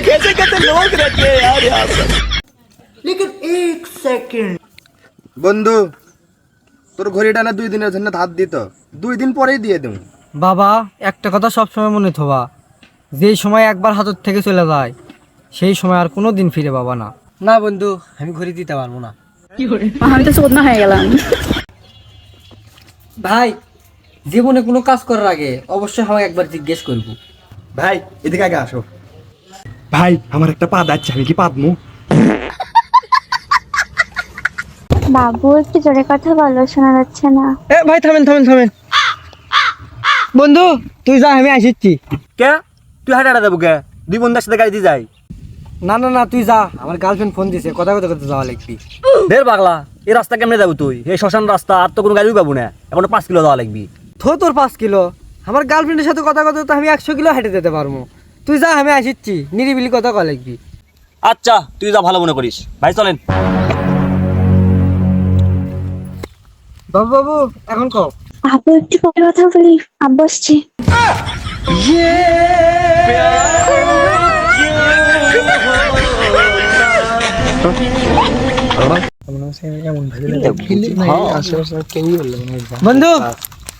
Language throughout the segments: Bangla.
कैसे कैसे लोग रहते हैं यार यहाँ पर। लेकिन एक सेकंड বন্ধু তোর ঘড়িটা না 2 দিনের জন্য ধার দিত 2 দিন পরেই দিয়ে দেব। বাবা একটা কথা সবসময় মনে থবা, যেই সময় একবার হাতের থেকে চলে যায় সেই সময় আর কোনো দিন ফিরে পাবা না। না বন্ধু, আমি ঘড়ি দিতে পারবো না। আমি তো চোদনা হয়ে গেলাম। ভাই, জীবনে কোনো কাজ করার আগে অবশ্যই আমাকে একবার জিজ্ঞেস করবো। ভাই এদিকে আগে আসো। ভাই আমার একটা পা দাচ্ছে, আমি কি পাদমু? বাবু একটু জোরে কথা বলো, শোনা যাচ্ছে না। এ ভাই থামেন থামেন থামেন। বন্ধু তুই যা, আমি আসিচ্ছি। क्या তুই হাঁটা দেবো কে? দুই বন্ধুর সাথে গাড়ি দিয়ে যাই। না না না, তুই যা, আমার গার্লফ্রেন্ড ফোন দিছে, কথা কথা কথা যাওয়া লাগবি। ঢের পাগলা, এই রাস্তা কেমনে যাবো তুই? এই শ্মশান রাস্তা, আর তো কোনো গাড়িও পাবো না, এখন 5 কিলো যাওয়া লাগবি। তোর 5 কিলো, আমার গার্লফ্রেন্ডের সাথে কথা কথা তো আমি 100 কিলো হেঁটে যেতে পারবো। তুই যা, আমি আসিচ্ছি, নিরিবিলি কথা কয়া লাগবি। আচ্ছা তুই যা, ভালো মনে করিস। ভাই চলেন। বাবু বাবু এখন কও। বাবু একটু পরে কথা বলি, আব্বু আসছে। বন্ধু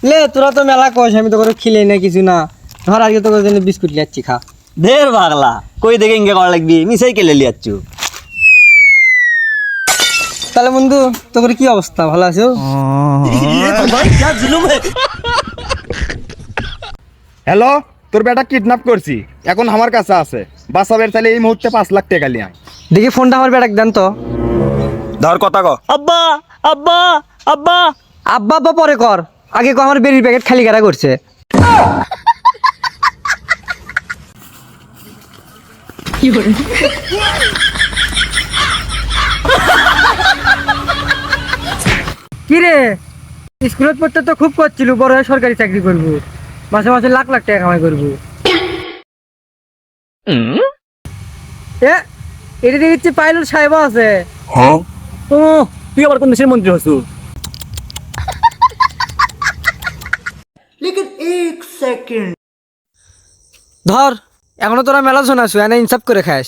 লে, তোরা তো মেলা কস, আমি তো করে খিলে না কিছু না। ধর আজকে তোর জন্য বিস্কুট লিয়াচ্ছি, খা। ঢের পাগলা, কই দেখে ইঙ্গে করা লাগবি, মিশাই কেলে লিয়াচ্ছু। তাহলে বন্ধু তোর কি অবস্থা, ভালো আছো? হ্যালো, তোর বেটা কিডন্যাপ করছি, এখন আমার কাছে আছে। বাঁচাবের চাইলে এই মুহূর্তে 5 লাখ টাকা লিয়া। দেখি ফোনটা আমার বেটাকে দেন তো। ধর কথা ক। আব্বা আব্বা আব্বা। আব্বা আব্বা পরে কর, আগে কো আমার বেরির প্যাকেট খালি কারা করছে। কি রে, স্কুলত পড়তে তো খুব করছিল, বড় হয়ে সরকারি চাকরি করব, মাসে মাসে লাখ লাখ টাকা কামাই করব। এ এটা দেখছি পাইলট সাহেব আছে। ও তুই আবার কোন দেশের মন্ত্রী হসু? लेकिन एक सेकंड ধর, এখনো তোরা মেলা শোনাছু, এনে ইনসাফ করে খাস।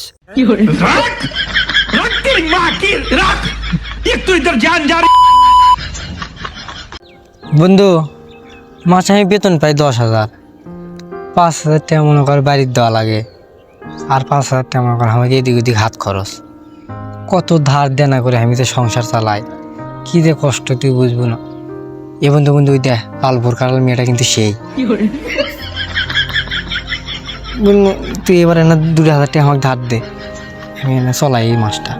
বন্ধু, মাসে আমি বেতন পাই 10,000, 5,000 টাকা মনে কর বাড়ির দেওয়া লাগে, আর 5,000 টাকা মনে কর আমাকে এদিক ওদিক হাত খরচ। কত ধার দেনা করে আমি তো সংসার চালাই, কি যে কষ্ট তুই বুঝবো না। এ বন্ধু বন্ধু, ওই দেখ লালপুর কালার মেয়েটা কিন্তু সেই। বন্ধু তুই এবার এনে 2,000 টাকা আমাকে ধার দে, আমি এনে চলাই এই মাসটা।